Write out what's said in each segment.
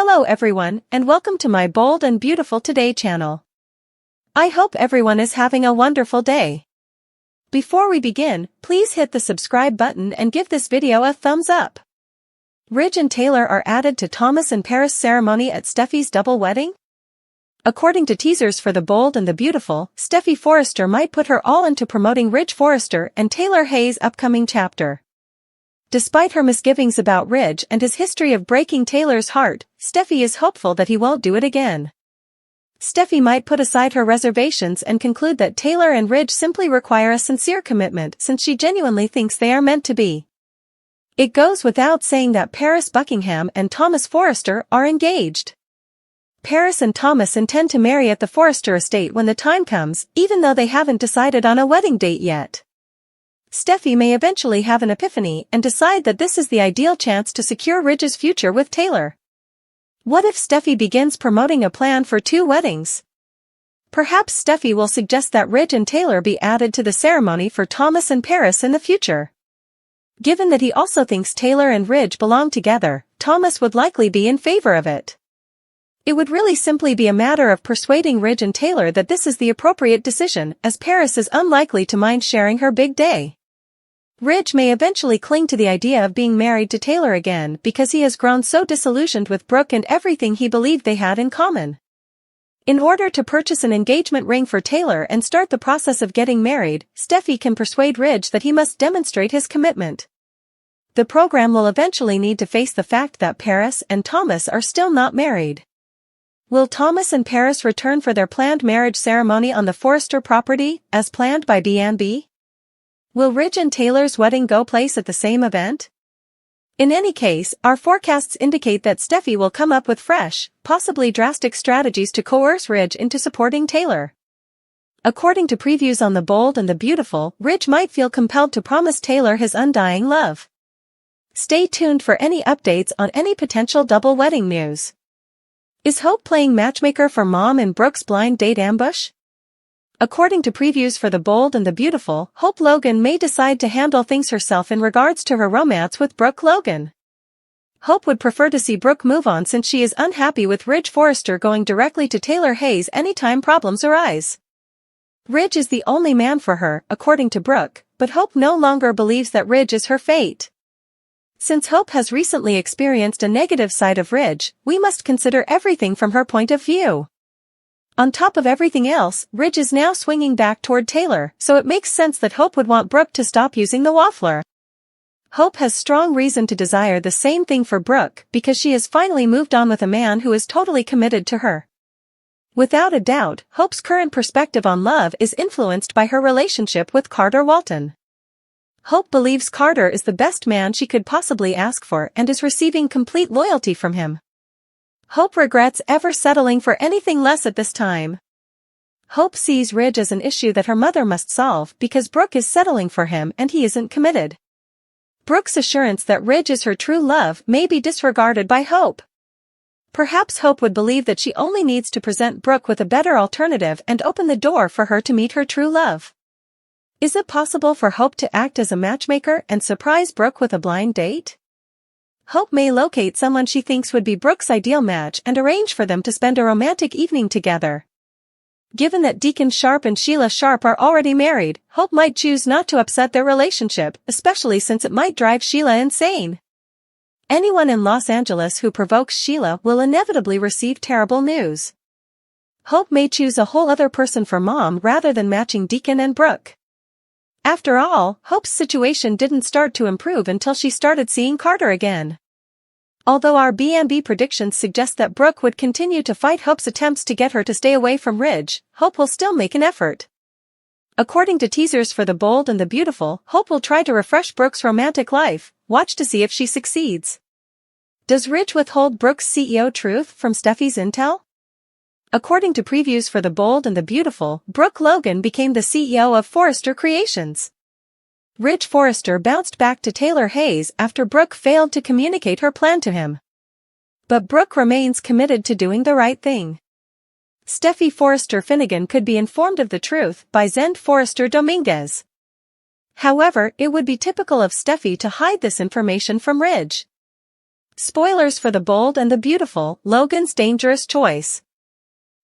Hello everyone, and welcome to my Bold and Beautiful Today channel. I hope everyone is having a wonderful day. Before we begin, please hit the subscribe button and give this video a thumbs up. Ridge and Taylor are added to Thomas and Paris' ceremony at Steffy's double wedding? According to teasers for The Bold and the Beautiful, Steffy Forrester might put her all into promoting Ridge Forrester and Taylor Hayes' upcoming chapter. Despite her misgivings about Ridge and his history of breaking Taylor's heart, Steffy is hopeful that he won't do it again. Steffy might put aside her reservations and conclude that Taylor and Ridge simply require a sincere commitment since she genuinely thinks they are meant to be. It goes without saying that Paris Buckingham and Thomas Forrester are engaged. Paris and Thomas intend to marry at the Forrester estate when the time comes, even though they haven't decided on a wedding date yet. Steffy may eventually have an epiphany and decide that this is the ideal chance to secure Ridge's future with Taylor. What if Steffy begins promoting a plan for 2 weddings? Perhaps Steffy will suggest that Ridge and Taylor be added to the ceremony for Thomas and Paris in the future. Given that he also thinks Taylor and Ridge belong together, Thomas would likely be in favor of it. It would really simply be a matter of persuading Ridge and Taylor that this is the appropriate decision, as Paris is unlikely to mind sharing her big day. Ridge may eventually cling to the idea of being married to Taylor again because he has grown so disillusioned with Brooke and everything he believed they had in common. In order to purchase an engagement ring for Taylor and start the process of getting married, Steffy can persuade Ridge that he must demonstrate his commitment. The program will eventually need to face the fact that Paris and Thomas are still not married. Will Thomas and Paris return for their planned marriage ceremony on the Forrester property, as planned by B&B? Will Ridge and Taylor's wedding go place at the same event? In any case, our forecasts indicate that Steffy will come up with fresh, possibly drastic strategies to coerce Ridge into supporting Taylor. According to previews on The Bold and the Beautiful, Ridge might feel compelled to promise Taylor his undying love. Stay tuned for any updates on any potential double wedding news. Is Hope playing matchmaker for Mom in Brooke's blind date ambush? According to previews for The Bold and the Beautiful, Hope Logan may decide to handle things herself in regards to her romance with Brooke Logan. Hope would prefer to see Brooke move on since she is unhappy with Ridge Forrester going directly to Taylor Hayes anytime problems arise. Ridge is the only man for her, according to Brooke, but Hope no longer believes that Ridge is her fate. Since Hope has recently experienced a negative side of Ridge, we must consider everything from her point of view. On top of everything else, Ridge is now swinging back toward Taylor, so it makes sense that Hope would want Brooke to stop using the waffler. Hope has strong reason to desire the same thing for Brooke because she has finally moved on with a man who is totally committed to her. Without a doubt, Hope's current perspective on love is influenced by her relationship with Carter Walton. Hope believes Carter is the best man she could possibly ask for and is receiving complete loyalty from him. Hope regrets ever settling for anything less at this time. Hope sees Ridge as an issue that her mother must solve because Brooke is settling for him and he isn't committed. Brooke's assurance that Ridge is her true love may be disregarded by Hope. Perhaps Hope would believe that she only needs to present Brooke with a better alternative and open the door for her to meet her true love. Is it possible for Hope to act as a matchmaker and surprise Brooke with a blind date? Hope may locate someone she thinks would be Brooke's ideal match and arrange for them to spend a romantic evening together. Given that Deacon Sharp and Sheila Sharp are already married, Hope might choose not to upset their relationship, especially since it might drive Sheila insane. Anyone in Los Angeles who provokes Sheila will inevitably receive terrible news. Hope may choose a whole other person for Mom rather than matching Deacon and Brooke. After all, Hope's situation didn't start to improve until she started seeing Carter again. Although our B&B predictions suggest that Brooke would continue to fight Hope's attempts to get her to stay away from Ridge, Hope will still make an effort. According to teasers for The Bold and the Beautiful, Hope will try to refresh Brooke's romantic life. Watch to see if she succeeds. Does Ridge withhold Brooke's CEO truth from Steffy's intel? According to previews for The Bold and the Beautiful, Brooke Logan became the CEO of Forrester Creations. Ridge Forrester bounced back to Taylor Hayes after Brooke failed to communicate her plan to him. But Brooke remains committed to doing the right thing. Steffy Forrester Finnegan could be informed of the truth by Zend Forrester Dominguez. However, it would be typical of Steffy to hide this information from Ridge. Spoilers for The Bold and the Beautiful, Logan's dangerous choice.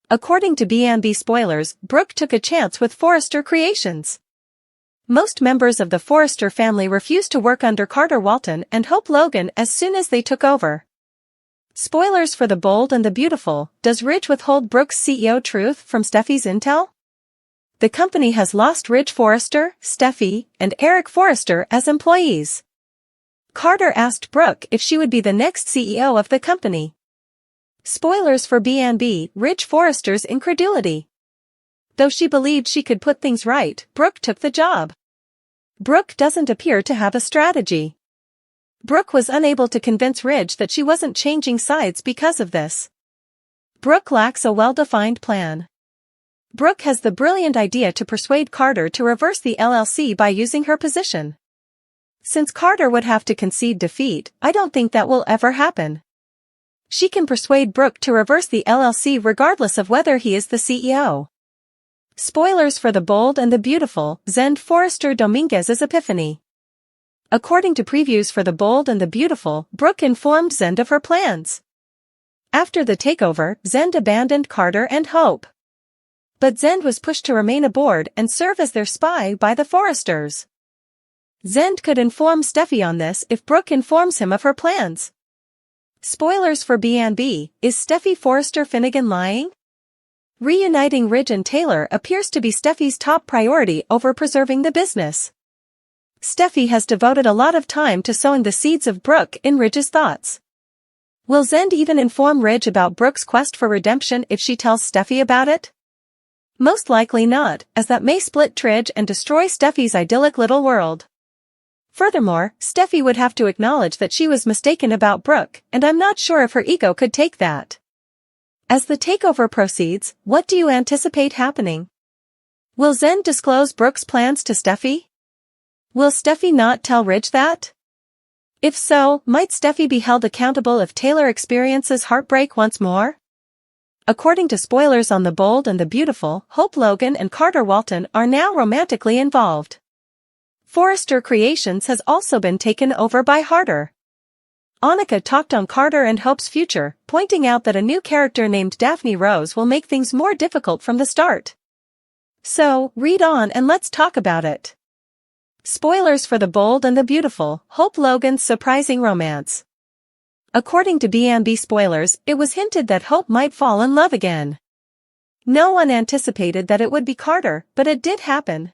According to B&B spoilers, Brooke took a chance with Forrester Creations. Most members of the Forrester family refused to work under Carter Walton and Hope Logan as soon as they took over. Spoilers for The Bold and the Beautiful, does Ridge withhold Brooke's CEO truth from Steffy's intel? The company has lost Ridge Forrester, Steffy, and Eric Forrester as employees. Carter asked Brooke if she would be the next CEO of the company. Spoilers for B&B, Ridge Forrester's incredulity. Though she believed she could put things right, Brooke took the job. Brooke doesn't appear to have a strategy. Brooke was unable to convince Ridge that she wasn't changing sides because of this. Brooke lacks a well-defined plan. Brooke has the brilliant idea to persuade Carter to reverse the LLC by using her position. Since Carter would have to concede defeat, I don't think that will ever happen. She can persuade Brooke to reverse the LLC regardless of whether he is the CEO. Spoilers for The Bold and the Beautiful, Zend Forrester Dominguez's epiphany. According to previews for The Bold and the Beautiful, Brooke informed Zend of her plans. After the takeover, Zend abandoned Carter and Hope. But Zend was pushed to remain aboard and serve as their spy by the Forresters. Zend could inform Steffy on this if Brooke informs him of her plans. Spoilers for B&B, is Steffy Forrester Finnegan lying? Reuniting Ridge and Taylor appears to be Steffy's top priority over preserving the business. Steffy has devoted a lot of time to sowing the seeds of Brooke in Ridge's thoughts. Will Zend even inform Ridge about Brooke's quest for redemption if she tells Steffy about it? Most likely not, as that may split Ridge and destroy Steffy's idyllic little world. Furthermore, Steffy would have to acknowledge that she was mistaken about Brooke, and I'm not sure if her ego could take that. As the takeover proceeds, what do you anticipate happening? Will Zend disclose Brooke's plans to Steffy? Will Steffy not tell Ridge that? If so, might Steffy be held accountable if Taylor experiences heartbreak once more? According to spoilers on The Bold and the Beautiful, Hope Logan and Carter Walton are now romantically involved. Forrester Creations has also been taken over by Harder. Annika talked on Carter and Hope's future, pointing out that a new character named Daphne Rose will make things more difficult from the start. So, read on and let's talk about it. Spoilers for The Bold and the Beautiful, Hope Logan's surprising romance. According to B&B spoilers, it was hinted that Hope might fall in love again. No one anticipated that it would be Carter, but it did happen.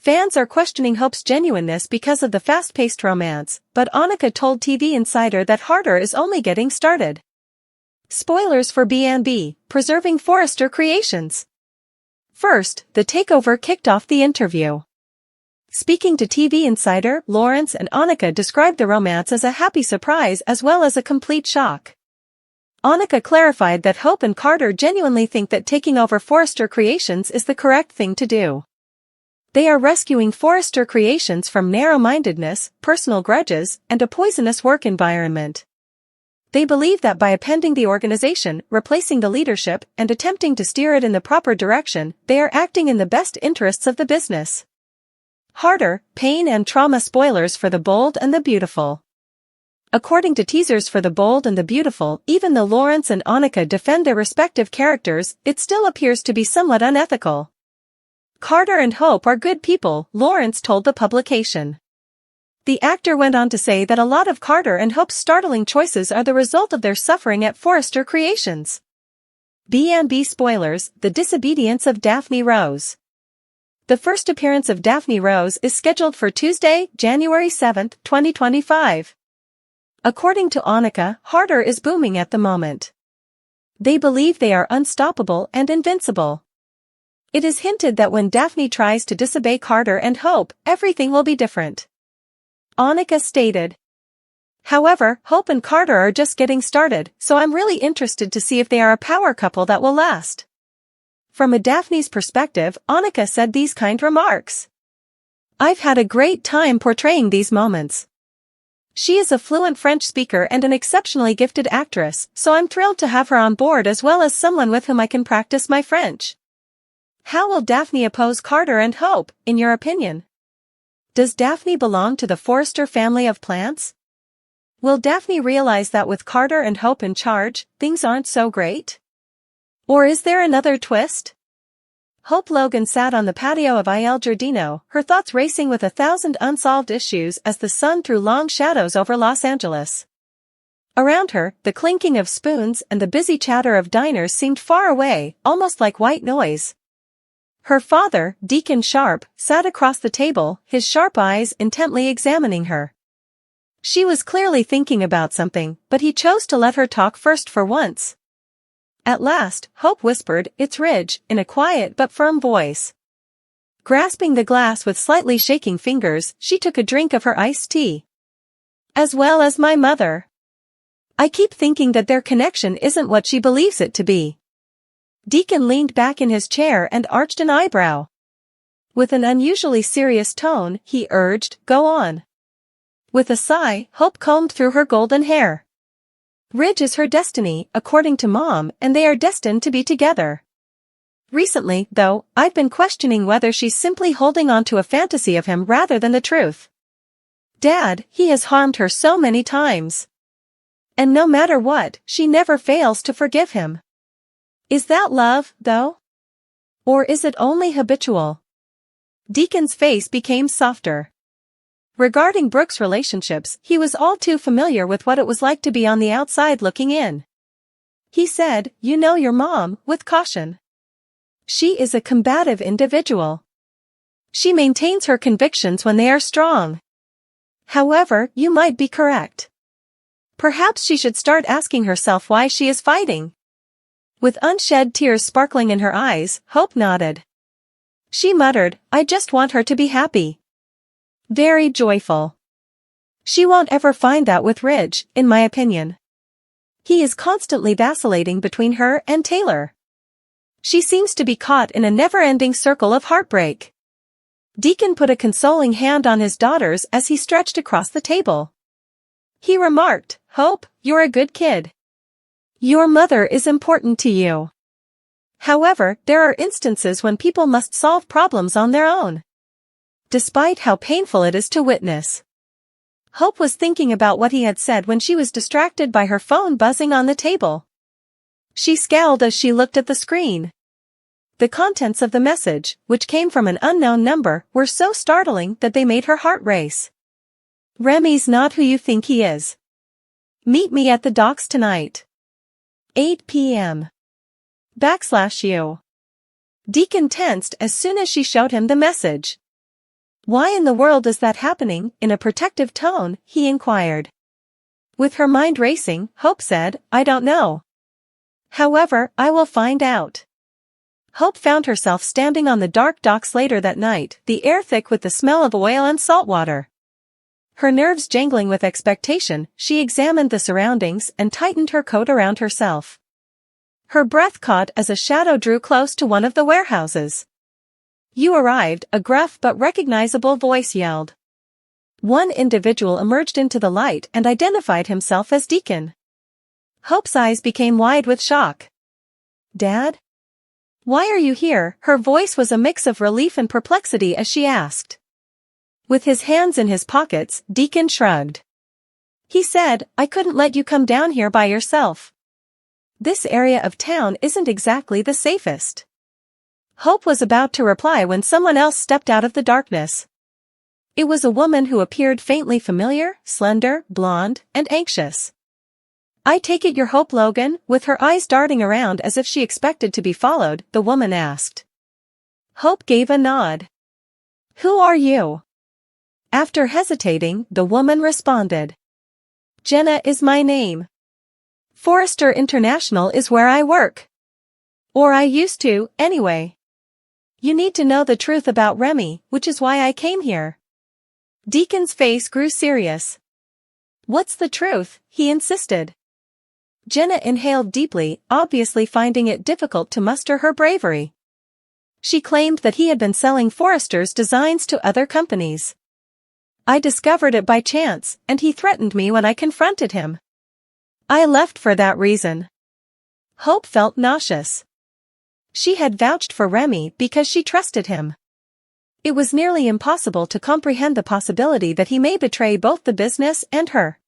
Fans are questioning Hope's genuineness because of the fast-paced romance, but Annika told TV Insider that Harder is only getting started. Spoilers for B&B, preserving Forrester Creations. First, the takeover kicked off the interview. Speaking to TV Insider, Lawrence and Annika described the romance as a happy surprise as well as a complete shock. Annika clarified that Hope and Carter genuinely think that taking over Forrester Creations is the correct thing to do. They are rescuing Forrester Creations from narrow-mindedness, personal grudges, and a poisonous work environment. They believe that by appending the organization, replacing the leadership, and attempting to steer it in the proper direction, they are acting in the best interests of the business. Harder, pain and trauma. Spoilers for The Bold and the Beautiful. According to teasers for The Bold and the Beautiful, even though Lawrence and Annika defend their respective characters, it still appears to be somewhat unethical. Carter and Hope are good people, Lawrence told the publication. The actor went on to say that a lot of Carter and Hope's startling choices are the result of their suffering at Forrester Creations. B&B spoilers, the disobedience of Daphne Rose. The first appearance of Daphne Rose is scheduled for Tuesday, January 7, 2025. According to Annika, Harder is booming at the moment. They believe they are unstoppable and invincible. It is hinted that when Daphne tries to disobey Carter and Hope, everything will be different. Annika stated. However, Hope and Carter are just getting started, so I'm really interested to see if they are a power couple that will last. From a Daphne's perspective, Annika said these kind remarks. I've had a great time portraying these moments. She is a fluent French speaker and an exceptionally gifted actress, so I'm thrilled to have her on board as well as someone with whom I can practice my French. How will Daphne oppose Carter and Hope, in your opinion? Does Daphne belong to the Forrester family of plants? Will Daphne realize that with Carter and Hope in charge, things aren't so great? Or is there another twist? Hope Logan sat on the patio of Il Giardino, her thoughts racing with 1,000 unsolved issues as the sun threw long shadows over Los Angeles. Around her, the clinking of spoons and the busy chatter of diners seemed far away, almost like white noise. Her father, Deacon Sharp, sat across the table, his sharp eyes intently examining her. She was clearly thinking about something, but he chose to let her talk first for once. At last, Hope whispered, "It's Ridge," in a quiet but firm voice. Grasping the glass with slightly shaking fingers, she took a drink of her iced tea. "As well as my mother. I keep thinking that their connection isn't what she believes it to be." Deacon leaned back in his chair and arched an eyebrow. With an unusually serious tone, he urged, "Go on." With a sigh, Hope combed through her golden hair. "Ridge is her destiny, according to Mom, and they are destined to be together. Recently, though, I've been questioning whether she's simply holding on to a fantasy of him rather than the truth. Dad, he has harmed her so many times. And no matter what, she never fails to forgive him. Is that love, though? Or is it only habitual?" Deacon's face became softer. Regarding Brooke's relationships, he was all too familiar with what it was like to be on the outside looking in. He said, "You know your mom," with caution. "She is a combative individual. She maintains her convictions when they are strong. However, you might be correct. Perhaps she should start asking herself why she is fighting." With unshed tears sparkling in her eyes, Hope nodded. She muttered, "I just want her to be happy. Very joyful. She won't ever find that with Ridge, in my opinion. He is constantly vacillating between her and Taylor. She seems to be caught in a never-ending circle of heartbreak." Deacon put a consoling hand on his daughter's as he stretched across the table. He remarked, "Hope, you're a good kid. Your mother is important to you. However, there are instances when people must solve problems on their own. Despite how painful it is to witness." Hope was thinking about what he had said when she was distracted by her phone buzzing on the table. She scowled as she looked at the screen. The contents of the message, which came from an unknown number, were so startling that they made her heart race. "Remy's not who you think he is. Meet me at the docks tonight. 8 p.m. /U." Deacon tensed as soon as she showed him the message. "Why in the world is that happening?" In a protective tone, he inquired. With her mind racing, Hope said, "I don't know. However, I will find out." Hope found herself standing on the dark docks later that night, the air thick with the smell of oil and salt water. Her nerves jangling with expectation, she examined the surroundings and tightened her coat around herself. Her breath caught as a shadow drew close to one of the warehouses. "You arrived," a gruff but recognizable voice yelled. One individual emerged into the light and identified himself as Deacon. Hope's eyes became wide with shock. "Dad? Why are you here?" Her voice was a mix of relief and perplexity as she asked. With his hands in his pockets, Deacon shrugged. He said, "I couldn't let you come down here by yourself. This area of town isn't exactly the safest." Hope was about to reply when someone else stepped out of the darkness. It was a woman who appeared faintly familiar, slender, blonde, and anxious. "I take it you're Hope Logan?" With her eyes darting around as if she expected to be followed, the woman asked. Hope gave a nod. "Who are you?" After hesitating, the woman responded. "Jenna is my name. Forrester International is where I work. Or I used to, anyway. You need to know the truth about Remy, which is why I came here." Deacon's face grew serious. "What's the truth?" he insisted. Jenna inhaled deeply, obviously finding it difficult to muster her bravery. She claimed that he had been selling Forrester's designs to other companies. "I discovered it by chance, and he threatened me when I confronted him. I left for that reason." Hope felt nauseous. She had vouched for Remy because she trusted him. It was nearly impossible to comprehend the possibility that he may betray both the business and her.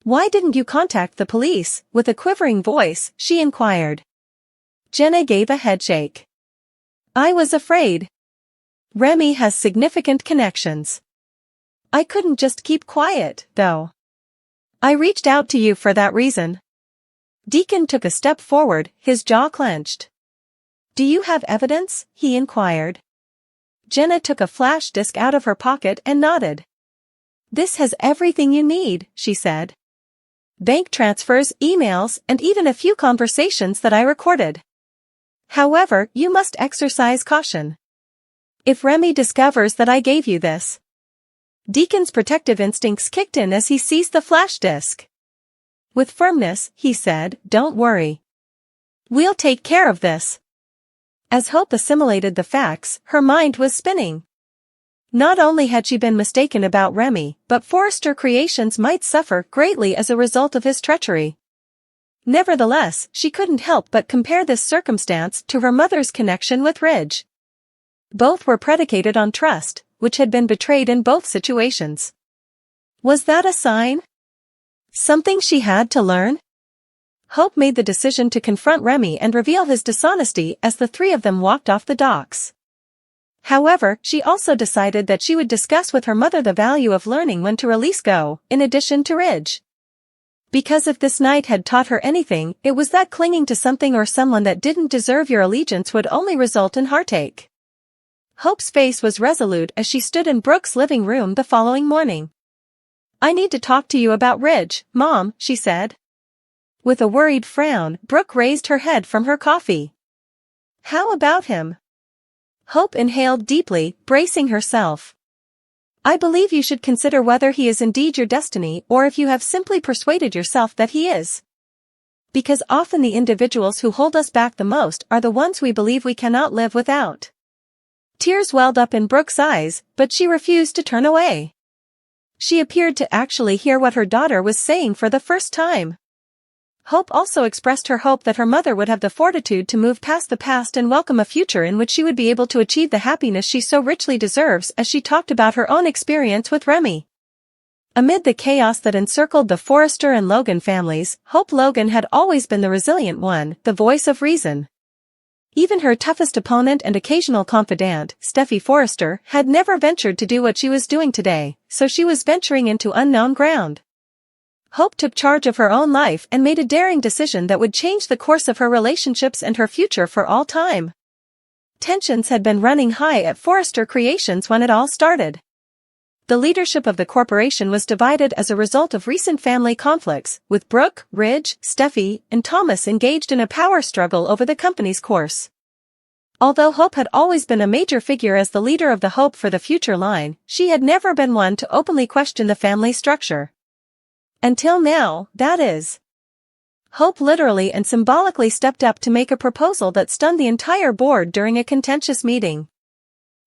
Why didn't you contact the police? With a quivering voice, she inquired. Jenna gave a headshake. I was afraid. Remy has significant connections. I couldn't just keep quiet, though. I reached out to you for that reason. Deacon took a step forward, his jaw clenched. Do you have evidence? He inquired. Jenna took a flash disk out of her pocket and nodded. This has everything you need, she said. Bank transfers, emails, and even a few conversations that I recorded. However, you must exercise caution. If Remy discovers that I gave you this. Deacon's protective instincts kicked in as he seized the flash disk. With firmness, he said, don't worry. We'll take care of this. As Hope assimilated the facts, her mind was spinning. Not only had she been mistaken about Remy, but Forrester Creations might suffer greatly as a result of his treachery. Nevertheless, she couldn't help but compare this circumstance to her mother's connection with Ridge. Both were predicated on trust, which had been betrayed in both situations. Was that a sign? Something she had to learn? Hope made the decision to confront Remy and reveal his dishonesty as the three of them walked off the docks. However, she also decided that she would discuss with her mother the value of learning when to release go, in addition to Ridge. Because if this night had taught her anything, it was that clinging to something or someone that didn't deserve your allegiance would only result in heartache. Hope's face was resolute as she stood in Brooke's living room the following morning. I need to talk to you about Ridge, Mom, she said. With a worried frown, Brooke raised her head from her coffee. How about him? Hope inhaled deeply, bracing herself. I believe you should consider whether he is indeed your destiny or if you have simply persuaded yourself that he is. Because often the individuals who hold us back the most are the ones we believe we cannot live without. Tears welled up in Brooke's eyes, but she refused to turn away. She appeared to actually hear what her daughter was saying for the first time. Hope also expressed her hope that her mother would have the fortitude to move past the past and welcome a future in which she would be able to achieve the happiness she so richly deserves as she talked about her own experience with Remy. Amid the chaos that encircled the Forrester and Logan families, Hope Logan had always been the resilient one, the voice of reason. Even her toughest opponent and occasional confidant, Steffy Forrester, had never ventured to do what she was doing today, so she was venturing into unknown ground. Hope took charge of her own life and made a daring decision that would change the course of her relationships and her future for all time. Tensions had been running high at Forrester Creations when it all started. The leadership of the corporation was divided as a result of recent family conflicts, with Brooke, Ridge, Steffy, and Thomas engaged in a power struggle over the company's course. Although Hope had always been a major figure as the leader of the Hope for the Future line, she had never been one to openly question the family structure. Until now, that is. Hope literally and symbolically stepped up to make a proposal that stunned the entire board during a contentious meeting.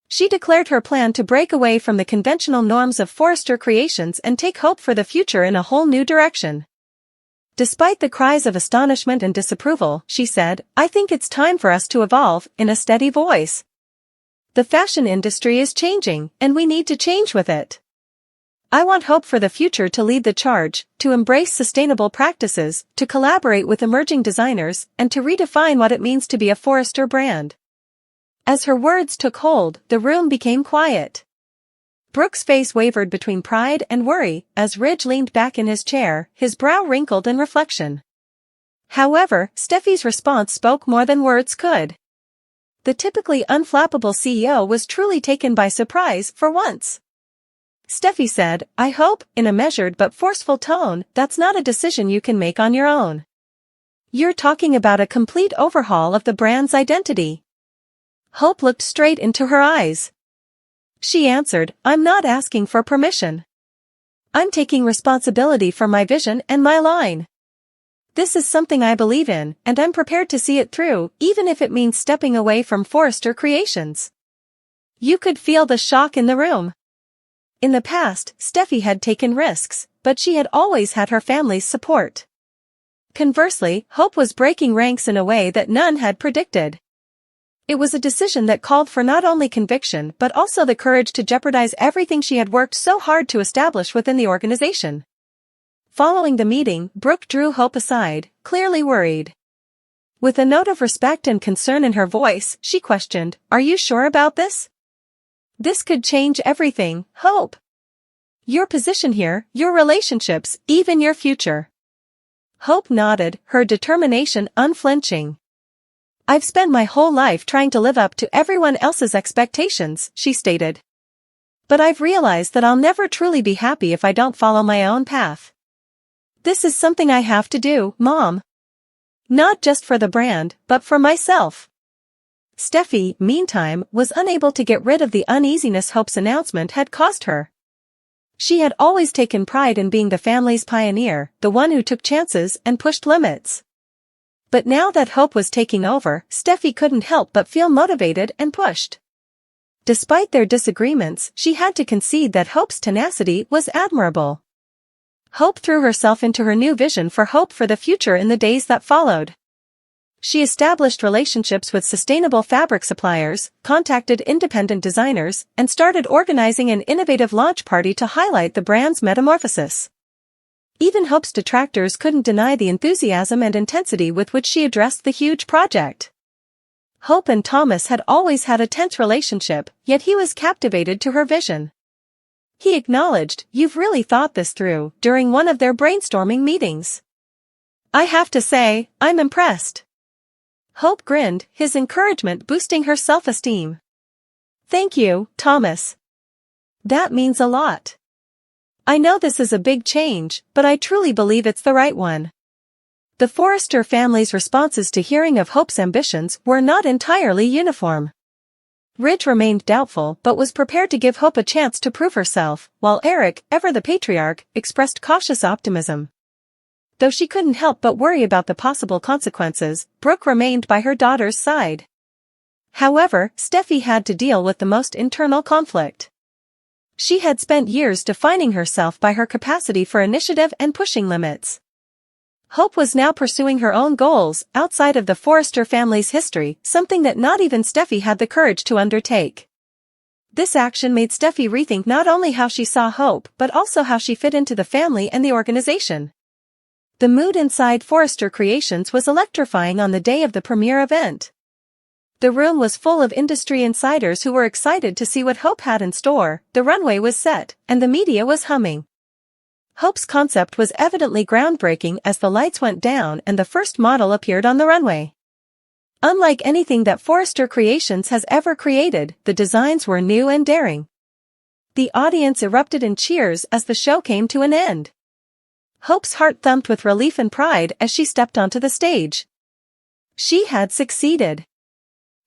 She declared her plan to break away from the conventional norms of Forrester Creations and take Hope for the Future in a whole new direction. Despite the cries of astonishment and disapproval, she said, I think it's time for us to evolve, in a steady voice. The fashion industry is changing, and we need to change with it. I want Hope for the Future to lead the charge, to embrace sustainable practices, to collaborate with emerging designers, and to redefine what it means to be a Forrester brand. As her words took hold, the room became quiet. Brooke's face wavered between pride and worry, as Ridge leaned back in his chair, his brow wrinkled in reflection. However, Steffy's response spoke more than words could. The typically unflappable CEO was truly taken by surprise for once. Steffy said, I hope, in a measured but forceful tone, that's not a decision you can make on your own. You're talking about a complete overhaul of the brand's identity. Hope looked straight into her eyes. She answered, I'm not asking for permission. I'm taking responsibility for my vision and my line. This is something I believe in, and I'm prepared to see it through, even if it means stepping away from Forrester Creations. You could feel the shock in the room. In the past, Steffy had taken risks, but she had always had her family's support. Conversely, Hope was breaking ranks in a way that none had predicted. It was a decision that called for not only conviction but also the courage to jeopardize everything she had worked so hard to establish within the organization. Following the meeting, Brooke drew Hope aside, clearly worried. With a note of respect and concern in her voice, she questioned, "Are you sure about this? This could change everything, Hope. Your position here, your relationships, even your future." Hope nodded, her determination unflinching. "I've spent my whole life trying to live up to everyone else's expectations," she stated. "But I've realized that I'll never truly be happy if I don't follow my own path. This is something I have to do, Mom. Not just for the brand, but for myself." Steffy, meantime, was unable to get rid of the uneasiness Hope's announcement had caused her. She had always taken pride in being the family's pioneer, the one who took chances and pushed limits. But now that Hope was taking over, Steffy couldn't help but feel motivated and pushed. Despite their disagreements, she had to concede that Hope's tenacity was admirable. Hope threw herself into her new vision for Hope for the future in the days that followed. She established relationships with sustainable fabric suppliers, contacted independent designers, and started organizing an innovative launch party to highlight the brand's metamorphosis. Even Hope's detractors couldn't deny the enthusiasm and intensity with which she addressed the huge project. Hope and Thomas had always had a tense relationship, yet he was captivated to her vision. He acknowledged, "You've really thought this through," during one of their brainstorming meetings. "I have to say, I'm impressed." Hope grinned, his encouragement boosting her self-esteem. "Thank you, Thomas. That means a lot. I know this is a big change, but I truly believe it's the right one." The Forrester family's responses to hearing of Hope's ambitions were not entirely uniform. Ridge remained doubtful but was prepared to give Hope a chance to prove herself, while Eric, ever the patriarch, expressed cautious optimism. Though she couldn't help but worry about the possible consequences, Brooke remained by her daughter's side. However, Steffy had to deal with the most internal conflict. She had spent years defining herself by her capacity for initiative and pushing limits. Hope was now pursuing her own goals, outside of the Forrester family's history, something that not even Steffy had the courage to undertake. This action made Steffy rethink not only how she saw Hope but also how she fit into the family and the organization. The mood inside Forrester Creations was electrifying on the day of the premiere event. The room was full of industry insiders who were excited to see what Hope had in store, the runway was set, and the media was humming. Hope's concept was evidently groundbreaking as the lights went down and the first model appeared on the runway. Unlike anything that Forrester Creations has ever created, the designs were new and daring. The audience erupted in cheers as the show came to an end. Hope's heart thumped with relief and pride as she stepped onto the stage. She had succeeded.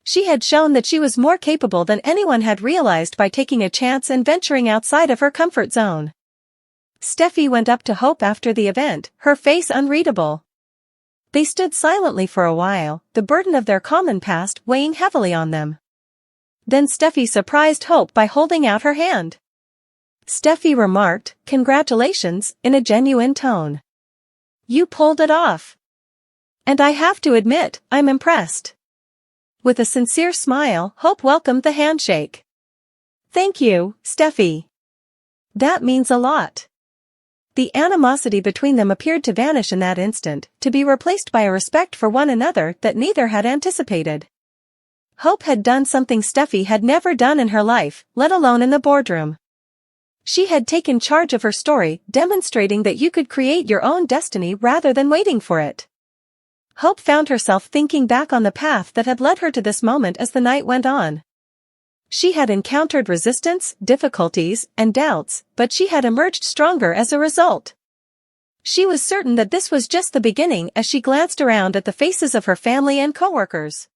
She had shown that she was more capable than anyone had realized by taking a chance and venturing outside of her comfort zone. Steffy went up to Hope after the event, her face unreadable. They stood silently for a while, the burden of their common past weighing heavily on them. Then Steffy surprised Hope by holding out her hand. Steffy remarked, "Congratulations," in a genuine tone. "You pulled it off. And I have to admit, I'm impressed." With a sincere smile, Hope welcomed the handshake. "Thank you, Steffy. That means a lot." The animosity between them appeared to vanish in that instant, to be replaced by a respect for one another that neither had anticipated. Hope had done something Steffy had never done in her life, let alone in the boardroom. She had taken charge of her story, demonstrating that you could create your own destiny rather than waiting for it. Hope found herself thinking back on the path that had led her to this moment as the night went on. She had encountered resistance, difficulties, and doubts, but she had emerged stronger as a result. She was certain that this was just the beginning as she glanced around at the faces of her family and coworkers.